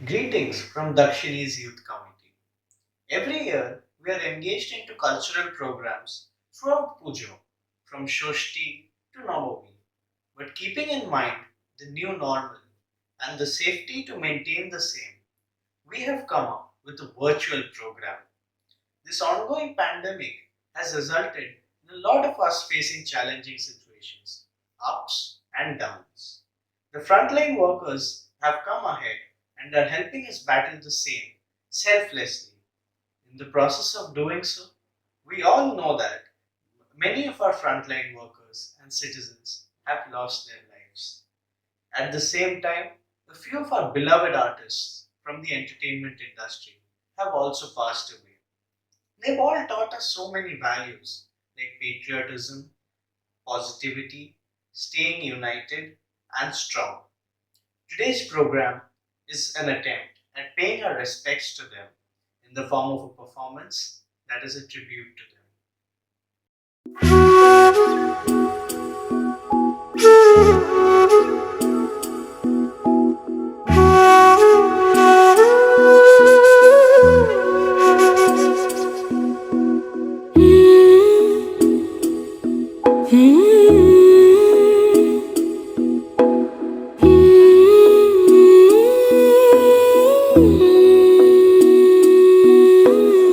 Greetings from Dakshini's Youth Committee. Every year, we are engaged into cultural programs throughout Pujo, from Shoshti to Navami, but keeping in mind the new normal and the safety to maintain the same, we have come up with a virtual program. This ongoing pandemic has resulted in a lot of us facing challenging situations, ups and downs. The frontline workers have come ahead and are helping us battle the same selflessly. In the process of doing so, we all know that many of our frontline workers and citizens have lost their lives. At the same time, a few of our beloved artists from the entertainment industry have also passed away. They've all taught us so many values like patriotism, positivity, staying united, and strong. Today's program is an attempt at paying our respects to them in the form of a performance that is a tribute to them.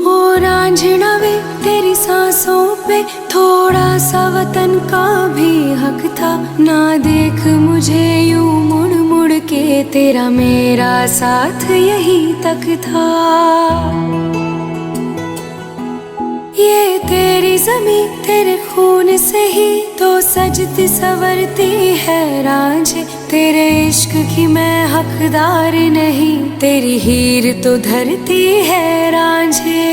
ओ रांझना वे तेरी सांसों पे थोड़ा सा वतन का भी हक था। ना देख मुझे यूं मुड़ मुड़ के, तेरा मेरा साथ यही तक था। ये तेरी ज़मीं तेरे खून से ही तो सजती संवरती है रांझे। तेरे इश्क की मैं हकदार नहीं, तेरी हीर तो धरती है रांझे।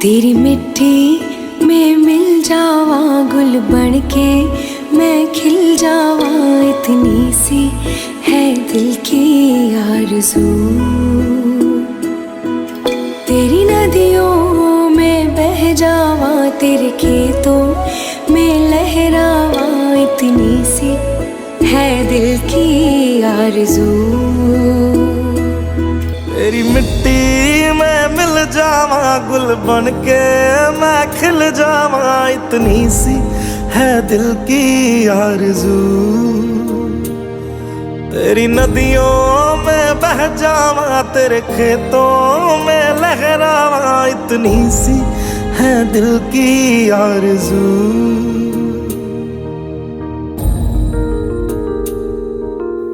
तेरी मिट्टी में मिल जावा गुल बन के, मैं खिल जावा, इतनी सी है दिल की आरज़ू। तेरी नदियों में बह जावा, तेरे खेतों में लहरावा, इतनी सी है दिल की आरज़ू। तेरी मिट्टी में मिल जावा गुल बन के, मैं खिल जावा, इतनी सी है दिल की आरज़ू। तेरी नदियों में बह जावा, तेरे खेतों में लहरावा, इतनी सी है दिल की आरज़ू।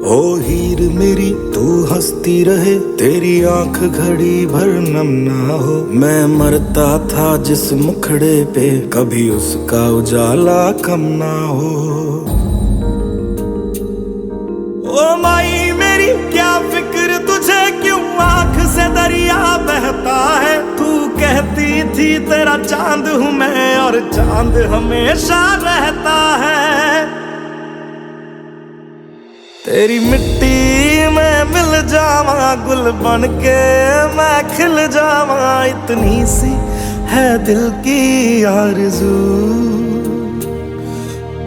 ओ हीर मेरी तू हंसती रहे, तेरी आंख घड़ी भर नम ना हो। मैं मरता था जिस मुखड़े पे, कभी उसका उजाला कम ना हो। ओ माई मेरी क्या फिक्र तुझे, क्यों आंख से दरिया बहता है। तू कहती थी तेरा चांद हूँ मैं, और चांद हमेशा रहता है। तेरी मिट्टी में मिल जावा गुल बन के, मैं खिल जावा, इतनी सी है दिल की आरज़ू।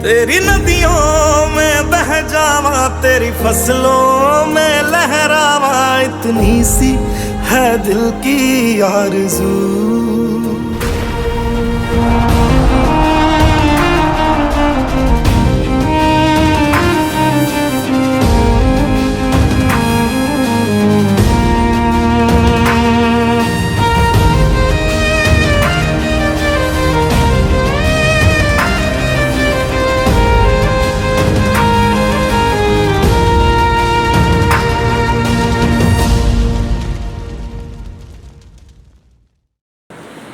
तेरी नदियों में बह जावा, तेरी फसलों में लहरावा, इतनी सी है दिल की आरज़ू।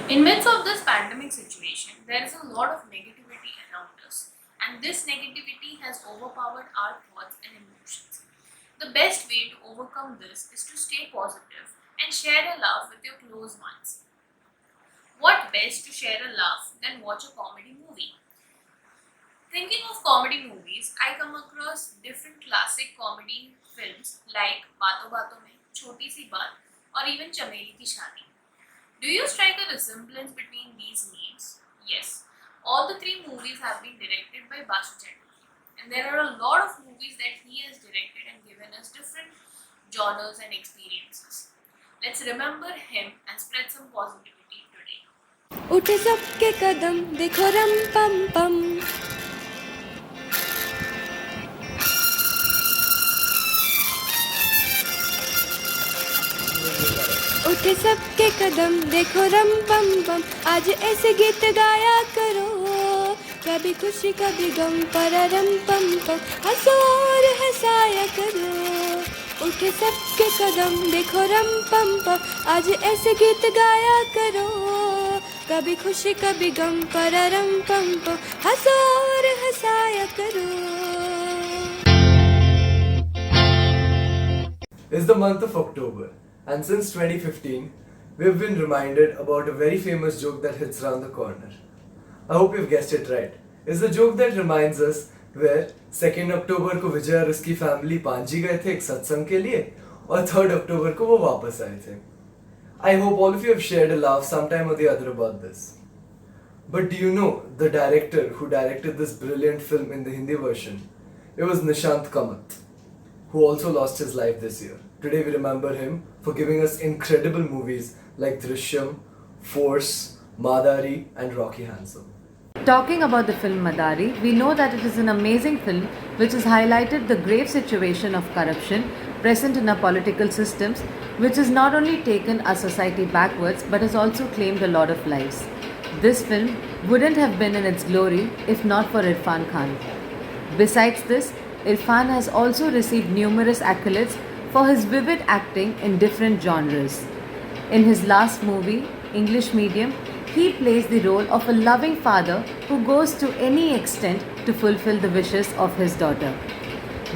In midst of this pandemic situation, there is a lot of negativity around us, and this negativity has overpowered our thoughts and emotions. The best way to overcome this is to stay positive and share a laugh with your close ones. What best to share a laugh than watch a comedy movie? Thinking of comedy movies, I come across different classic comedy films like Baaton Baaton Mein, Choti Si Baat, or even Chameli Ki Shaadi. Do you strike a resemblance between these names? Yes. All the three movies have been directed by Basu Chatterjee, and there are a lot of movies that he has directed and given genres and experiences. Let's remember him and spread some positivity today. उठे सबके कदम देखो रम पम पम, उठे सबके कदम देखो रम पम पम, आज ऐसे गीत गाया करो, कभी खुशी कभी गम पररम पम पम, हंसो और हंसाया करो। उठे सबके कदम देखो रम पम पम, आज ऐसे गीत गाया करो, कभी खुशी कभी गम पररम पम पम, हंसो और हंसाया करो। It's the month of October, and since 2015, we've been reminded about a very famous joke that hits around the corner. I hope you've guessed it right. It's the joke that reminds us where 2nd October को विजय और उसकी family पांजी गए थे एक सत्संग के लिए, और 3rd October को वो वापस आए थे. I hope all of you have shared a laugh sometime or the other about this. But do you know the director who directed this brilliant film in the Hindi version? It was Nishant Kamath, who also lost his life this year. Today we remember him for giving us incredible movies like Drishyam, Force, Madari and Rocky Handsome. Talking about the film Madari, we know that it is an amazing film which has highlighted the grave situation of corruption present in our political systems, which has not only taken our society backwards but has also claimed a lot of lives. This film wouldn't have been in its glory if not for Irfan Khan. Besides this, Irfan has also received numerous accolades for his vivid acting in different genres. In his last movie, English Medium, he plays the role of a loving father who goes to any extent to fulfill the wishes of his daughter.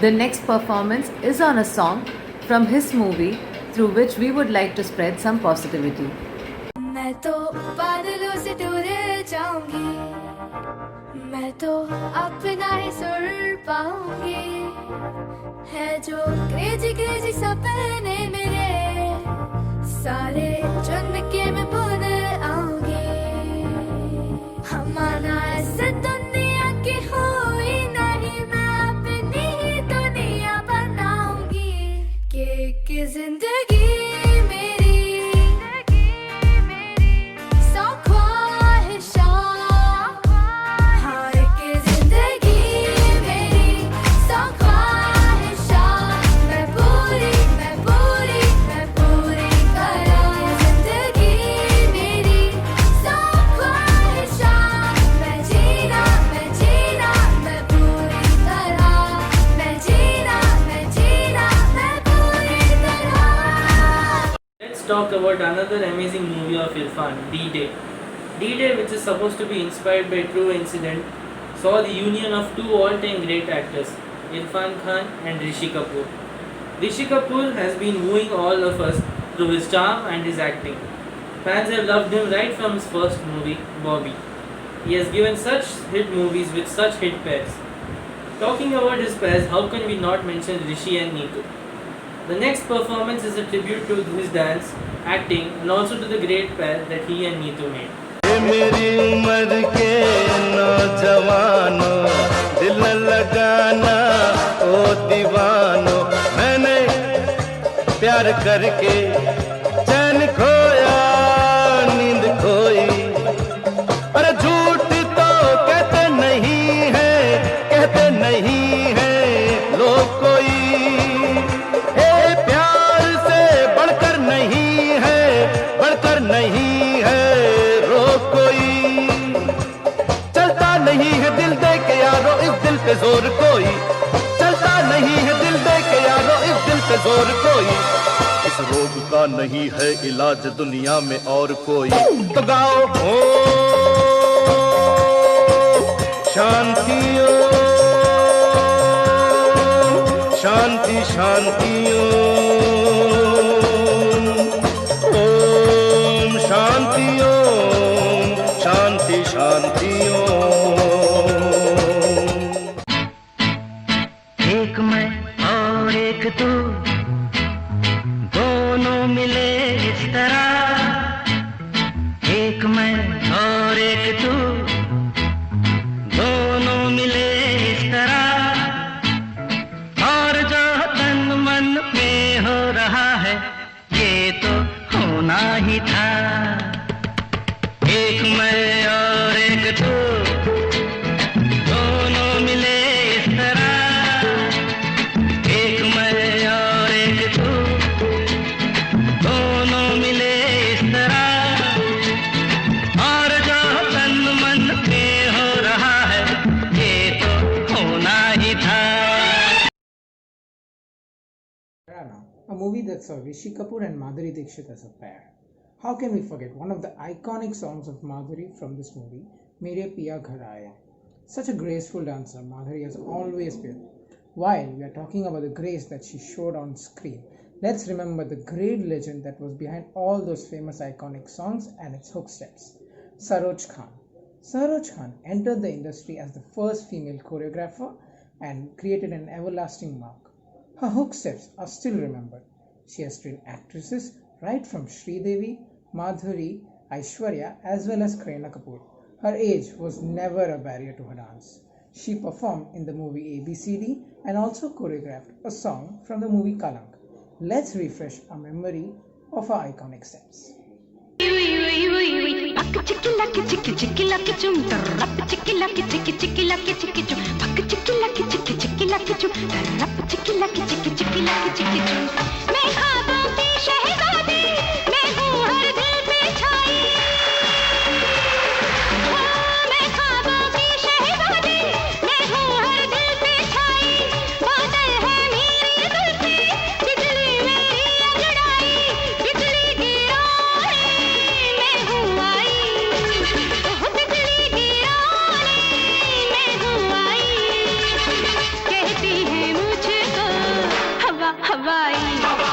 The next performance is on a song from his movie through which we would like to spread some positivity. मैं तो बादलों से दूर जाऊंगी, मैं तो अपना ही सुर पाऊंगी, है जो क्रेजी क्रेजी सपने मेरे सारे चुन के मैं भूल आऊंगी। हमारा ऐसे दुनिया की हुई नहीं, मैं अपनी ही दुनिया बनाऊंगी, कि जिंदगी talk about another amazing movie of Irfan, D-Day. D-Day, which is supposed to be inspired by true incident, saw the union of two all-time great actors, Irfan Khan and Rishi Kapoor. Rishi Kapoor has been wooing all of us through his charm and his acting. Fans have loved him right from his first movie, Bobby. He has given such hit movies with such hit pairs. Talking about his pairs, how can we not mention Rishi and Neetu? The next performance is a tribute to his dance, acting and also to the great pair that he and Neetu made. मेरी उम्र के नौजवानों दिल न लगाना ओ दीवानो, मैंने प्यार करके चैन खोया नींद खोई, अरे झूठ तो कहते नहीं है, कहते नहीं है लोग कोई, प्यार से बढ़कर नहीं है, बढ़कर नहीं है रोक कोई, चलता नहीं है दिल दे के यारो इस दिल पे जोर कोई, चलता नहीं है दिल दे के यारो इस दिल पे जोर कोई, इस रोग का नहीं है इलाज दुनिया में और कोई, तो गाओ हो शांति शांति शांति ओम शांति ओम शांति शांति एक मैं और एक तू दोनों मिले इस तरह, एक मैं और एक तू दोनों मिले इस तरह, और जो तन मन में हो रहा ही था, एक मैं और एक तू, दोनों मिले इस तरह, एक मैं और एक तू, दोनों मिले इस तरह, और जो तन मन पे हो रहा है ये तो होना ही था। A movie that saw Rishi Kapoor and Madhuri Dixit as a pair. How can we forget one of the iconic songs of Madhuri from this movie, Mere Piya Ghar Aaya. Such a graceful dancer Madhuri has always been. While we are talking about the grace that she showed on screen, let's remember the great legend that was behind all those famous iconic songs and its hook steps. Saroj Khan. Saroj Khan entered the industry as the first female choreographer and created an everlasting mark. Her hook steps are still remembered. She has trained actresses right from Sridevi, Madhuri, Aishwarya as well as Kareena Kapoor. Her age was never a barrier to her dance. She performed in the movie ABCD and also choreographed a song from the movie Kalank. Let's refresh our memory of her iconic steps. हवाई हवा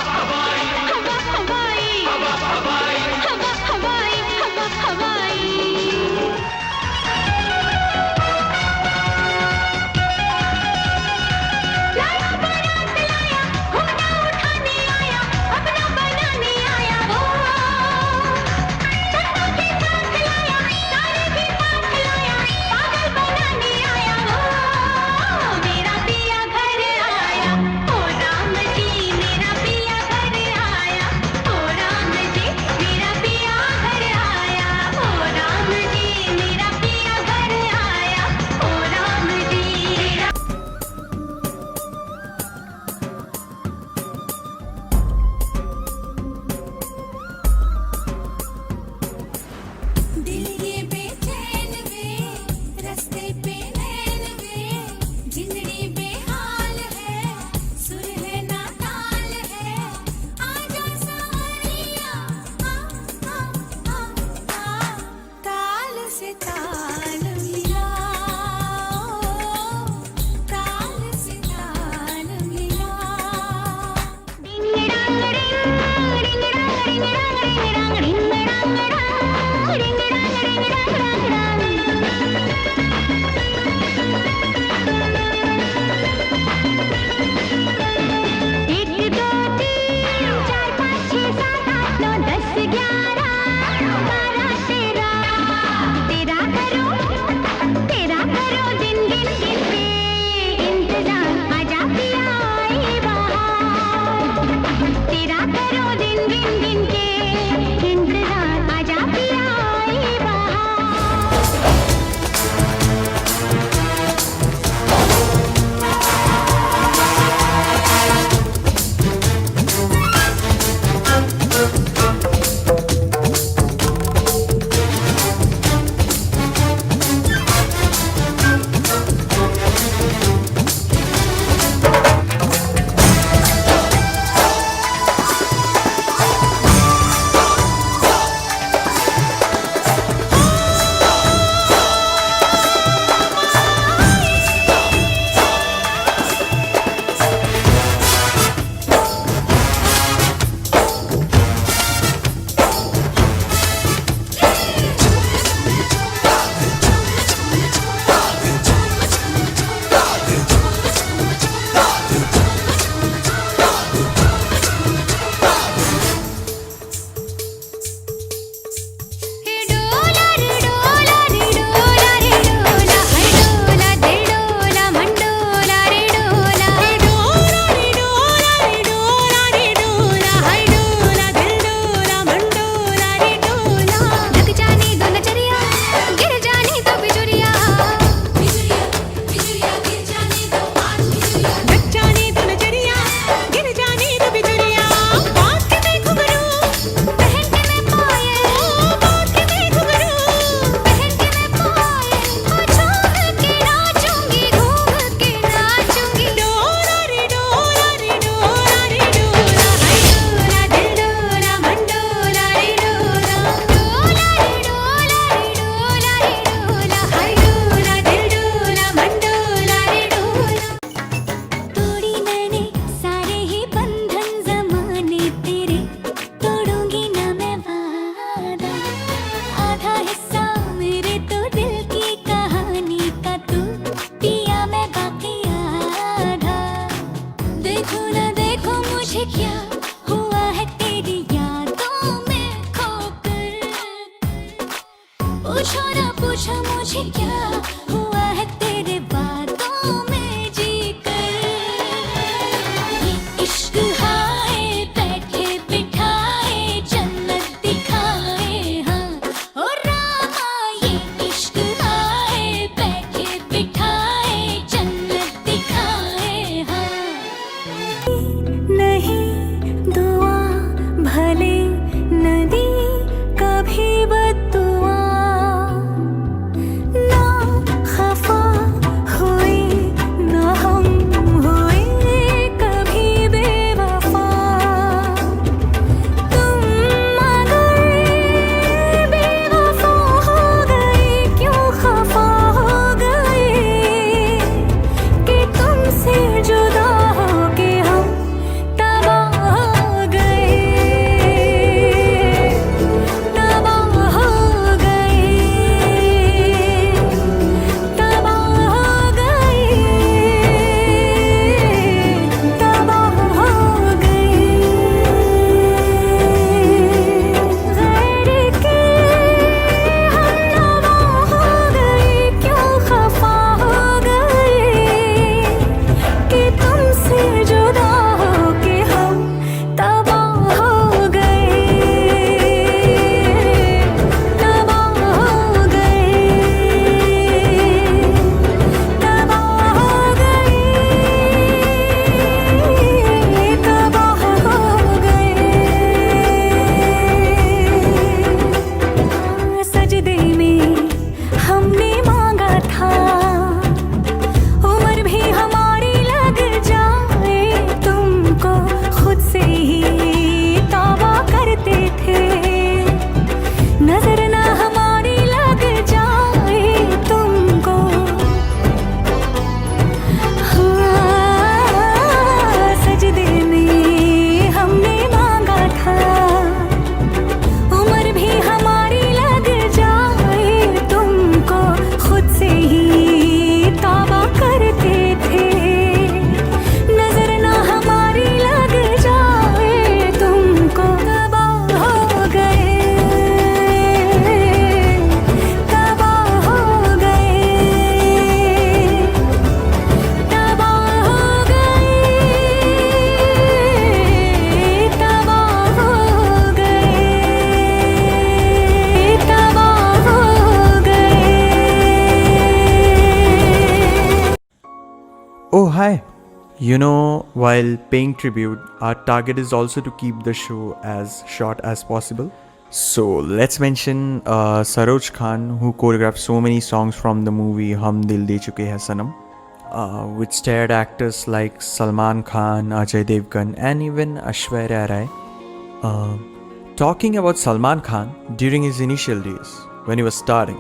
देखो ना देखो मुझे क्या हुआ है तेरी यादों में खोकर। पूछो ना पूछो मुझे क्या हुआ है तेरे बातों में जीकर। ये इश्क हाय बैठे बिठाए जन्नत दिखाए हाँ ओ रामा। ये इश्क हाय बैठे बिठाए जन्नत दिखाए हाँ। नहीं दुआ भले नदी कभी बददुआ ना खफा हुए ना हम हुए कभी बेवफा। तुम मगर बेवफा हो गए क्यों खफा हो गए कि तुमसे जुदा होके हम तबाह हो गए। तबाह हो गए तबाह हो गए तबाह हो गए। गैर के हम तबाह हो गए क्यों खफा हो गए कि तुमसे जुदा होके हम तबाह हो गए। तबाह हो गए तबाह हो गए तबाह हो गए। सजदे में हमने मांगा था उम्र भी हमारी लग जाए तुमको खुद से ही तौबा करते थे। नजर ना हमारी लग जाए तुमको हाँ। सजदे में हमने मांगा था उम्र भी हमारी लग जाए तुमको खुद से ही तौबा करते थे। नजर ना हमारी लग जाए तुमको तबाह हो गए तबाह हो गए तबाह हो गए तबाह हो गए तबाह हो गए। Oh, hi. You know, while paying tribute, our target is also to keep the show as short as possible. So, let's mention Saroj Khan, who choreographed so many songs from the movie Hum Dil De Chuke Hai Sanam, which starred actors like Salman Khan, Ajay Devgan, and even Aishwarya Rai. Talking about Salman Khan, during his initial days, when he was starting,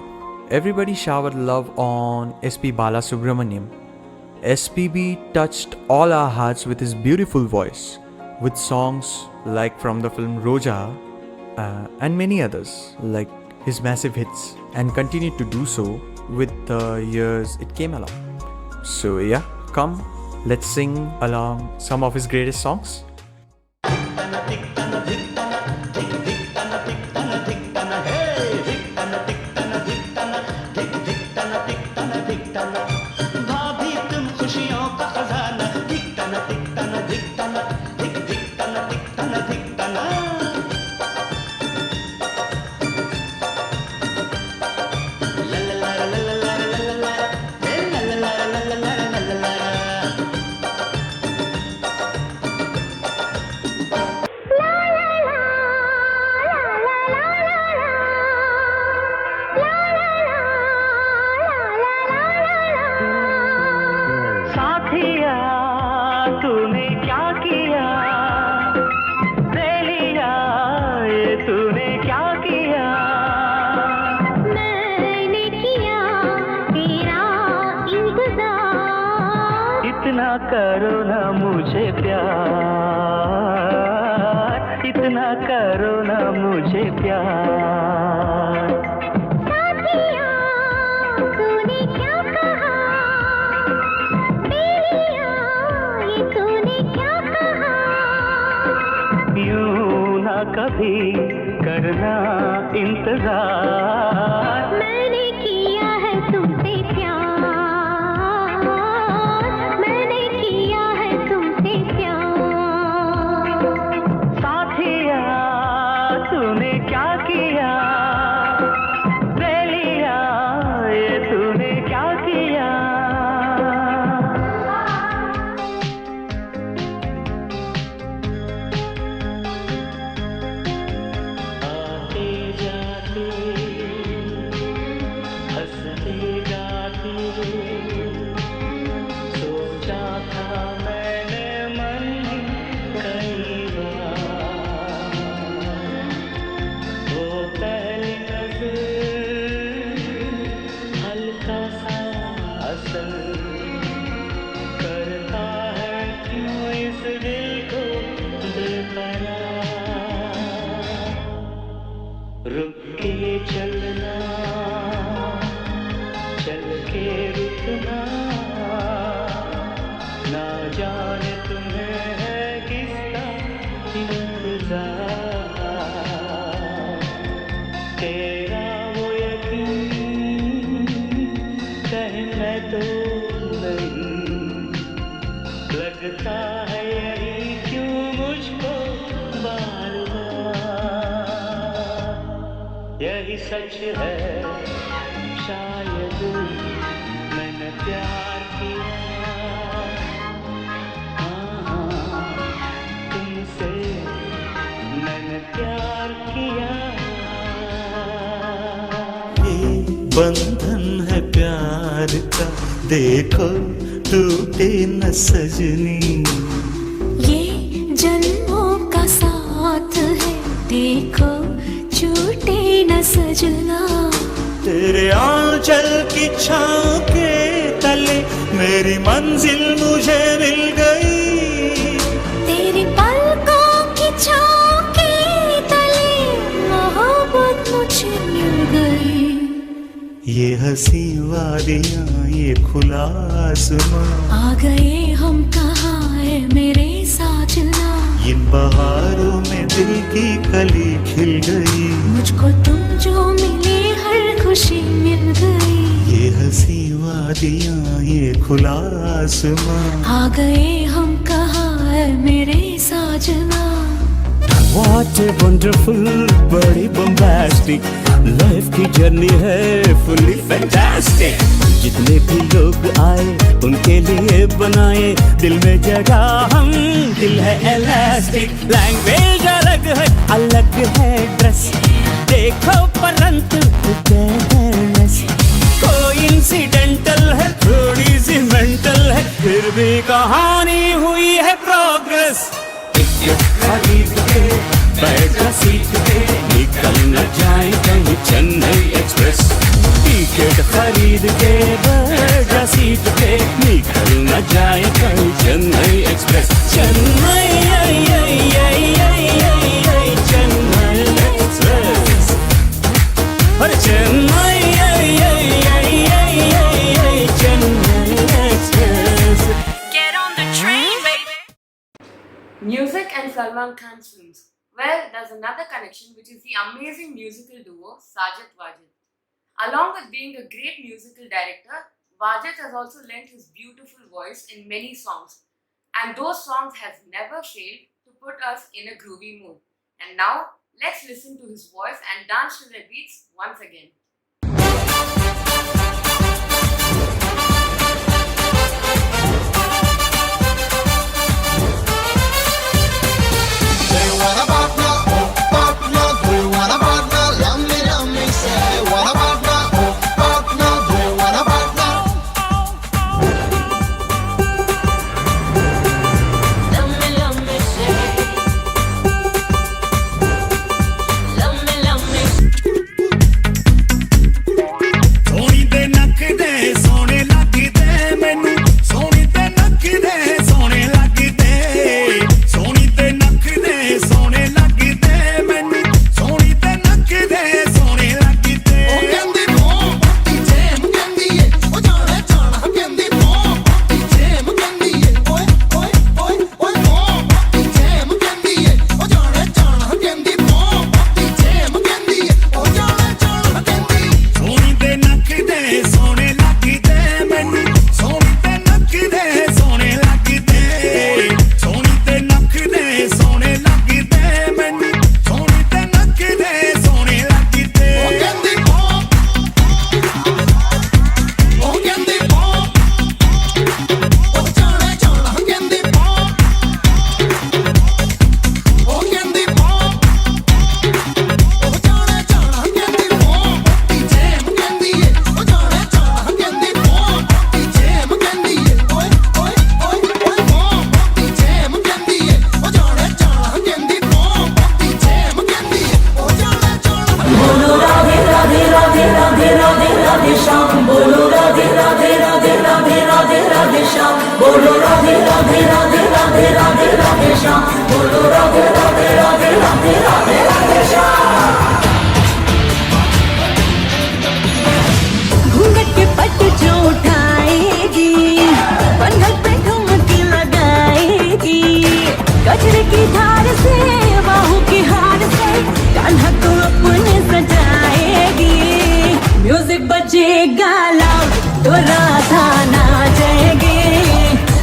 everybody showered love on SP Balasubramaniam. SPB touched all our hearts with his beautiful voice, with songs like from the film Roja and many others, like his massive hits, and continued to do so with the years it came along. So yeah, come, let's sing along some of his greatest songs. भाभी तुम खुशियों का खजाना धिकतना धिकतना धिकतना धिक धिकतना धिकतना धिकतना। ला ला ला ला ला ला ला ला हे ला ला ला ला ला ला ला ला। साथिया तूने क्या किया दे लिया ये तूने क्या किया। मैंने किया तेरा इंतजार। इतना करो ना मुझे प्यार इतना करो ना मुझे प्यार। साथिया तूने क्या कहा दे लिया ये तूने क्या कभी करना इंतजार। मैंने किया है तुमसे प्यार, मैंने किया है तुमसे प्यार। साथिया तूने क्या किया, ले लिया ये तूने क्या किया। आते जाते हंसते गाते सोचा था मैंने मन कई बार। वो पहली नजर हल्का सा असर करता है क्यों इस दिल को बेकरार। रुक के चलना, चल के रुकना, ना जाने तुम्हें है किसका इंतजार। तेरा वो यकीन कहीं मैं तो नहीं, लगता है यही क्यों मुझको बार बार। यही सच है शायद मैंने प्यार किया, हाँ तुमसे मैंने प्यार किया। ये बंधन है प्यार का, देखो टूटे न सजनी। ये जन्मों का साथ है, देखो छूटे न सजना। तेरे आंचल की छाँव के तले मेरी मंजिल मुझे मिल गई। तेरी पलकों की छाँव के तले मोहब्बत मुझे मिल गई। ये हंसी वादियाँ ये खुला आसमां, आ गए हम कहाँ है मेरे साजना। इन बहारों में दिल की कली खिल गई। मुझको तुम जो मिले हर खुशी मिल गई। ये हंसी वादियाँ ये खुला आसमां, आ गए हम कहाँ है मेरे साजना। What a wonderful, बड़ी bombastic लाइफ की जर्नी है, fully fantastic। जितने भी लोग आए उनके लिए बनाए दिल में जगह हम, दिल है elastic। लैंग्वेज अलग है ड्रेस, देखो परंतु togetherness। कोइंसिडेंटल है थोड़ी सी मेंटल है, फिर भी कहानी हुई है प्रोग्रेस। खरीद के बैठ जा सीट पे, निकल न जाए कहीं चेन्नई एक्सप्रेस। टिकट खरीद के बैठ जा सीट पे, निकल न जाए कहीं चेन्नई एक्सप्रेस। चेन्नई चेन्नई एक्सप्रेस, अरे Chennai Chennai express. Music and Salman Khan's films. Well, there's another connection, which is the amazing musical duo Sajid Wajid. Along with being a great musical director, Wajid has also lent his beautiful voice in many songs. And those songs have never failed to put us in a groovy mood. And now, let's listen to his voice and dance to the beats once again. घूंघट के पट जो उठाएगी, पनघट पे ठुमकी लगाएगी, गजरे की धार से बाहों की हार से कान्हा को अपने सजाएगी। म्यूजिक बजेगा लाउड तो राधा नाचेगी,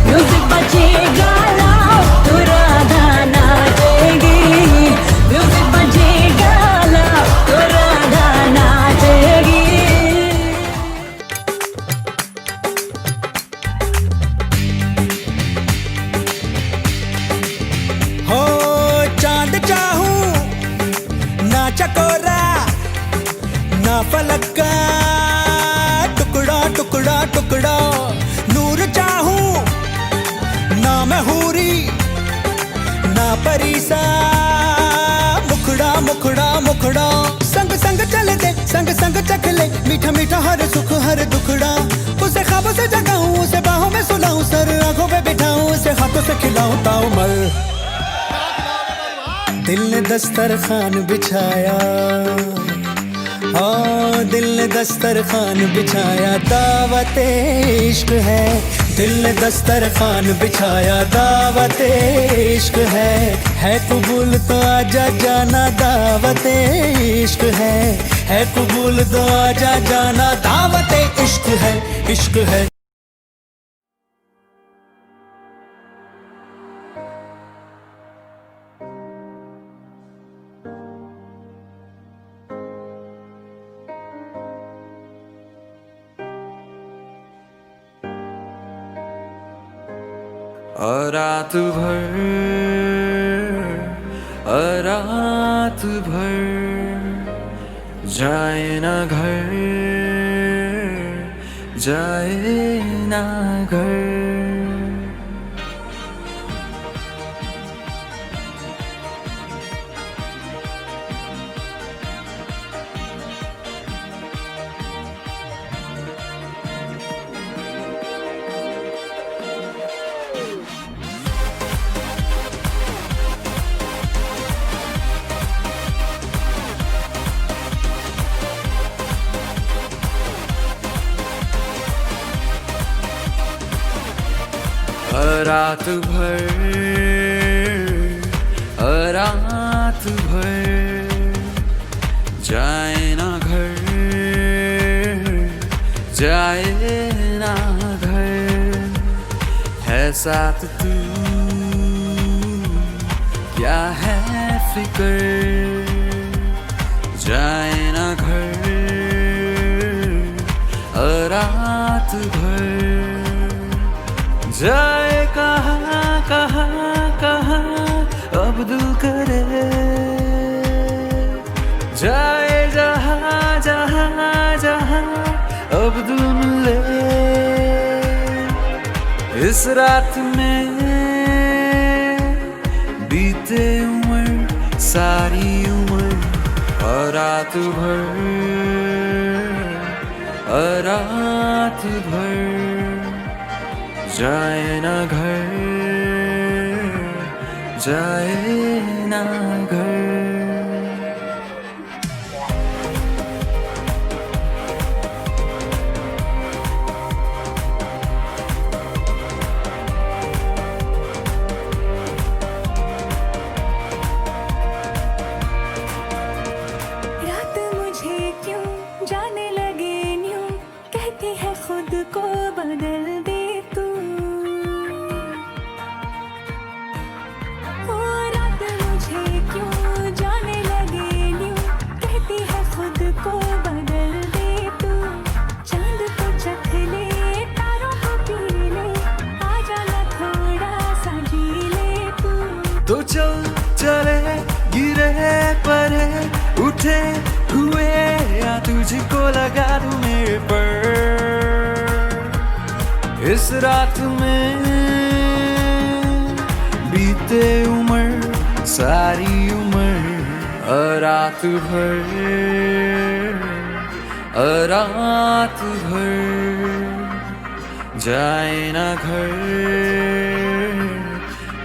म्यूजिक बजेगा लाउड तो राधा नाचेगी, म्यूजिक बजेगा लाउड तो राधा नाचेगी। हो चांद चाहूं ना चकोरा ना फलक का टुकड़ा टुकड़ा टुकड़ा, नूर चाहूं ना मैं हूरी ना परीसा, मुखड़ा मुखड़ा मुखड़ा, संग संग चले दे संग संग चख ले, मीठा मीठा हर सुख हर दुखड़ा, उसे ख्वाबों से जगाऊं, उसे बाहों में सुलाऊं, सर आंखों पे बिठाऊं, उसे हाथों से खिलाऊं ताऊ मल। दिल ने दस्तरखान बिछाया, हाँ दिल ने दस्तरखान बिछाया, दावत इश्क है, दिल ने दस्तरखान बिछाया, दावत इश्क है कबूल तो आजा जाना, दावत इश्क है कबूल तो आजा जाना, दावत इश्क है, इश्क है। और रात भर जाए ना घर, जाए ना घर। रात भर जाए ना घर, जाए ना घर, है साथ तू क्या है फिक्र, जाए ना घर रात भर, जाए कहाँ कहाँ कहाँ अब दिल करे, जाए जहाँ जहाँ जहाँ अब दिल मिले, इस रात में बीते उम्र सारी उम्र, और रात भर जाए ना घर, जाए ना घर। रात मुझे क्यों जाने लगे न्यूं, कहती है खुद को बदल दे तू। ओ रात मुझे क्यों जाने लगे न्यूं, कहती है खुद को बदल दे तू। चांद को चख ले, तारों को पी ले, आ जाना थोड़ा सा जी ले तू। तो चल चले गिरे पड़े उठे हुए, या तुझको लगा दूं मेरे पर, इस रात में बीते उम्र सारी उम्र, रात भर जाए ना घर,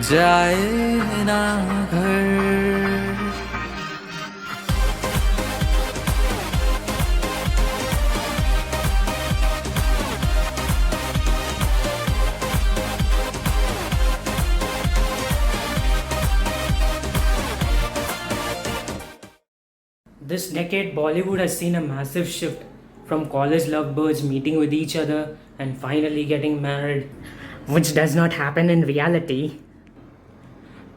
जाए ना घर। This decade, Bollywood has seen a massive shift from college lovebirds meeting with each other and finally getting married, which does not happen in reality,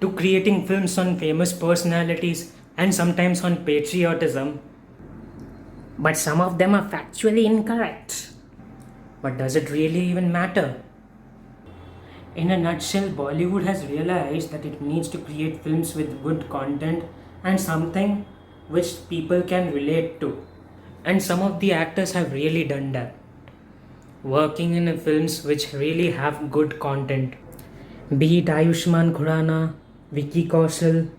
to creating films on famous personalities and sometimes on patriotism. But some of them are factually incorrect. But does it really even matter? In a nutshell, Bollywood has realized that it needs to create films with good content and something which people can relate to. And some of the actors have really done that. Working in films which really have good content. Be it Ayushmann Khurrana, Vicky Kaushal,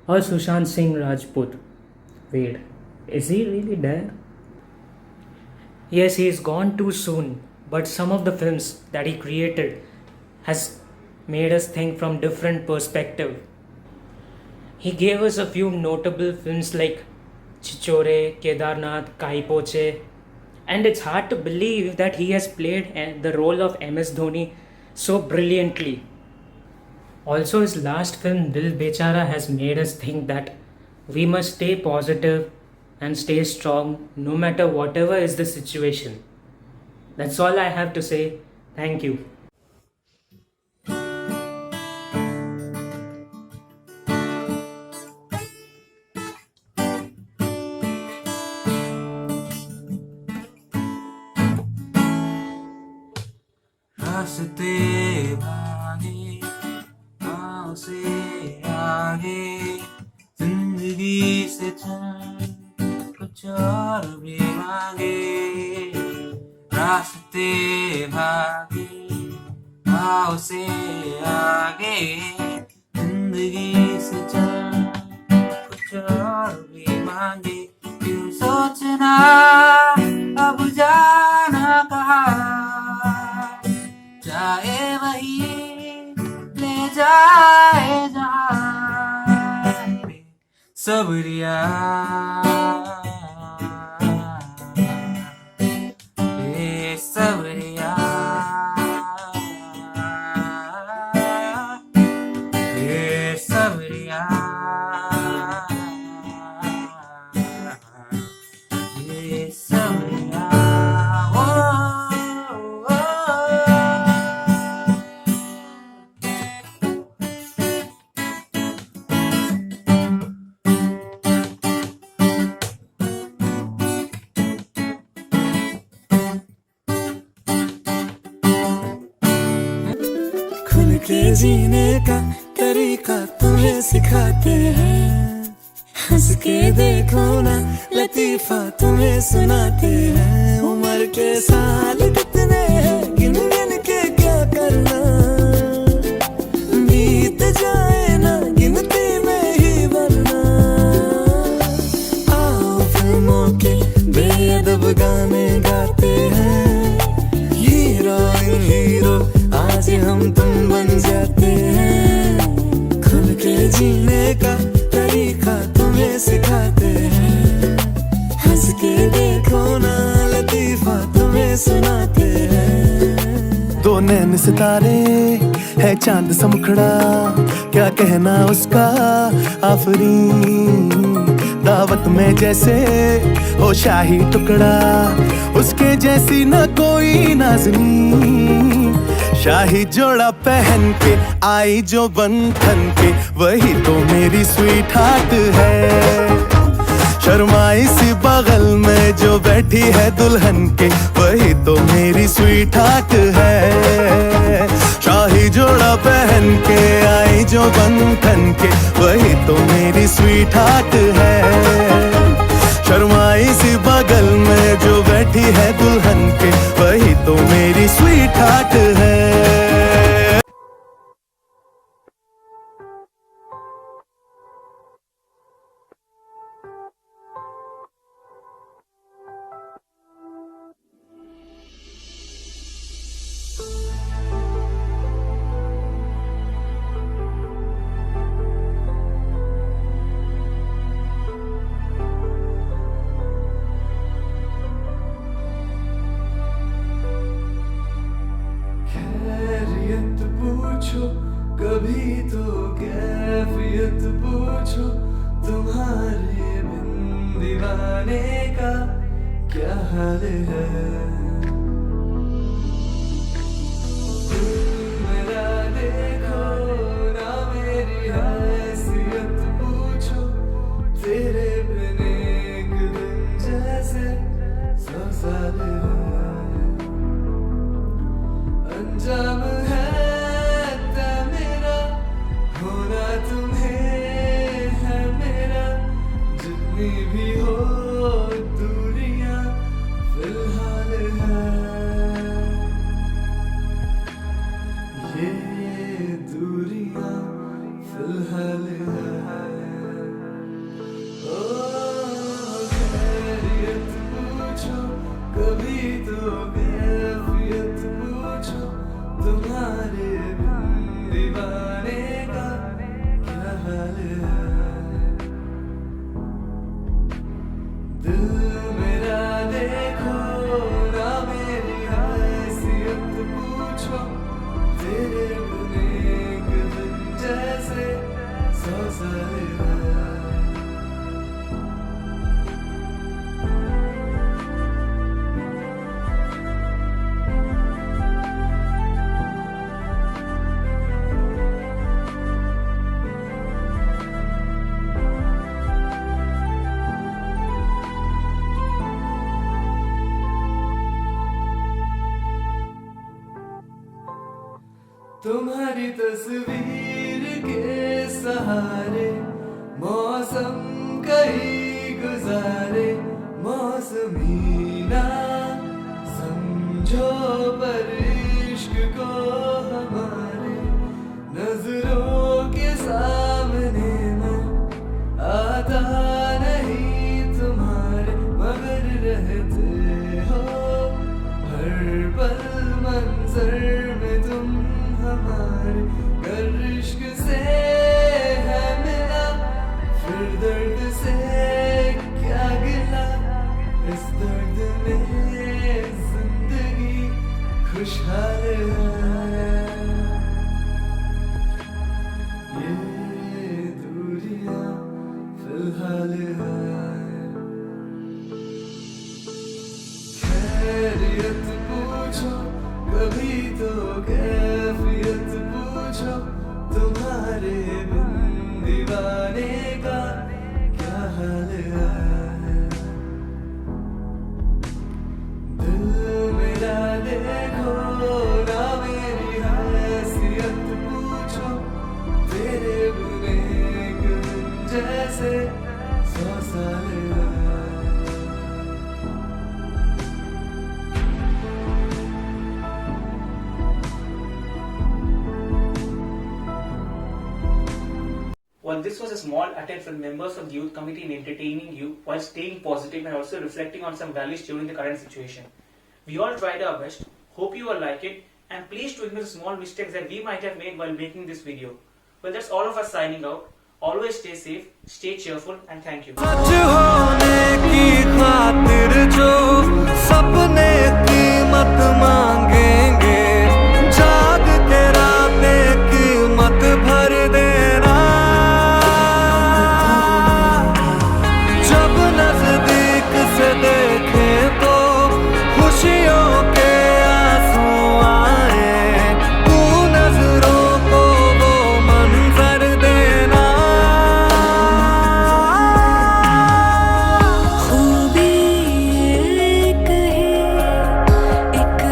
or Sushant Singh Rajput. Wait, is he really there? Yes, he is gone too soon, but some of the films that he created has made us think from different perspective. He gave us a few notable films like Chichore, Kedarnath, Kai Poche, and it's hard to believe that he has played the role of MS Dhoni so brilliantly. Also, his last film Dil Bechara has made us think that we must stay positive and stay strong no matter whatever is the situation. That's all I have to say. Thank you. रास्ते भागे पाँव से आगे जिंदगी से चल कुछ और भी मांगे रास्ते भागे पाँव से आगे जिंदगी से चल कुछ और भी मांगे क्यों सोचना अब जाना कहाँ जाए वही ले जाए जहाँ सबरिया ए सबरिया ए सबरिया ए सबरिया खुल के जीने का तरीका तुम्हें सिखाते हैं हंस के देखो ना लतीफा तुम्हें सुनाते हैं उम्र के साल कितने हैं गिन गिन के क्या करना बीत जाए ना गिनती में ही वरना आओ फिल्मों के बेअदब गाने गाते हैं हीरो इन हीरो आज हम तुम बन जाते हैं खुल के जीने का तरीका तुम्हें सिखाते हैं हंस के देखो ना लतीफा तुम्हें सुनाते हैं दो नैन सितारे है चांद सा मुखड़ा क्या कहना उसका आफरीन दावत में जैसे हो शाही टुकड़ा उसके जैसी न कोई नाज़नीन शाही जोड़ा पहन के आई जो बंधन के वही तो मेरी स्वीट हार्ट है शर्माई सी बगल में जो बैठी है दुल्हन के वही तो मेरी स्वीट हार्ट है शाही जोड़ा पहन के आई जो बंधन के वही तो मेरी स्वीट हार्ट है शर्माई सी बगल में जो बैठी है दुल्हन के वही तो मेरी स्वीट हार्ट है तो कैफियत पूछो तुम्हारे बिन दीवाने का क्या हाल है। मेरा देखो ना मेरी हैसियत पूछो तेरे बिन एक दिन जैसे 100 साल है। अंजाम है तय मेरा होना तुम्हें है मेरा जितनी भी हो दूरियां फिलहाल है। ये दूरियां फिलहाल है। ओ खैरियत पूछो कभी तो कैफियत पूछो तुम्हारे बिन दीवाने का क्या हाल है। दिल मेरा देखो ना मेरी हैसियत पूछो तेरे बिन एक दिन जैसे 100 साल है। तुम्हारी तस्वीर के सहारे मौसम कहीं गुजारे मौसमी ना समझो पर इश्क को हमारे नजरों के सामने में आता नहीं तुम्हारे मगर रहते हो हर पल मंजर में तुम हमारे। कर इश्क से है मिला फिर दर्द से क्या गिला इस दर्द में जिंदगी खुशहाल है। ये दूरियां फिलहाल है। खैरियत पूछो कभी तो कैफियत पूछो तुम्हारे बिन दीवाने का क्या हाल है। दिल मेरा देखो ना मेरी हैसियत पूछो तेरे बिन एक दिन जैसे 100 साल है। While this was a small attempt from members of the youth committee in entertaining you while staying positive and also reflecting on some values during the current situation. We all tried our best, hope you all like it, and please to ignore the small mistakes that we might have made while making this video. Well, that's all of us signing out. Always stay safe, stay cheerful, and thank you. सच होने की खातिर जो सपने कीमत मांगेंगे जाग के रातें कीमत भर देना। जब नजदीक से देखे तो खुशियों के आंसू आए तू नजरों को वो मंजर देना। खूबी एक है एक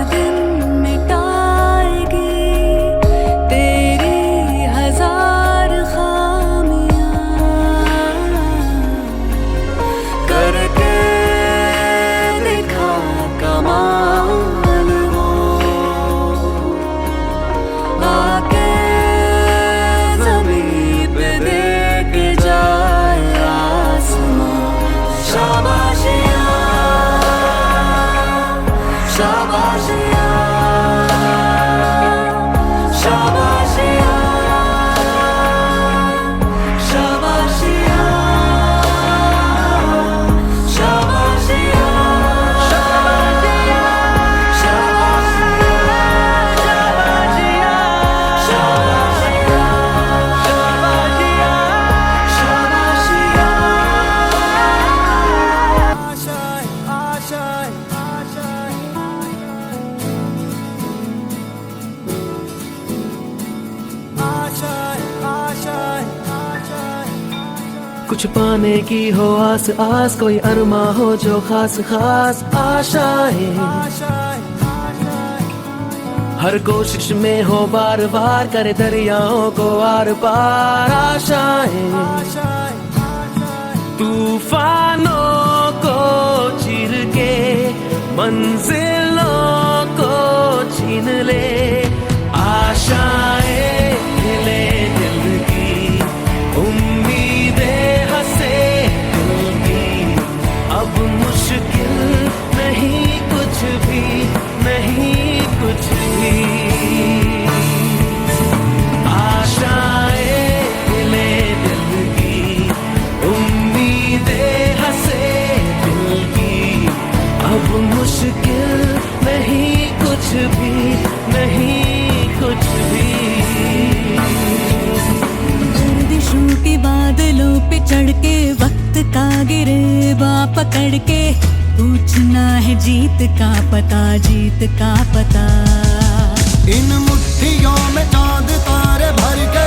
कुछ पाने की हो आस आस, कोई अरमा हो जो खास खास आशाएं, हर कोशिश में हो बार बार, करे दरियाओं को आर पार आशाएं, तूफानों को चीर के मंजिलों को छीन ले, आशाएं हिले दिल की, उम्मीदें हंसे दिल की, अब मुश्किल नहीं कुछ भी, नहीं कुछ भी, आशाएं हिले दिल की, उम्मीदें हंसे दिल की, अब मुश्किल नहीं कुछ भी, नहीं कुछ भी। गर्दिशों के बादलों पे चढ़ के वक्त का गिरेबा पकड़ के, पूछना है जीत का पता, जीत का पता। इन मुट्ठियों में चांद तारे भर के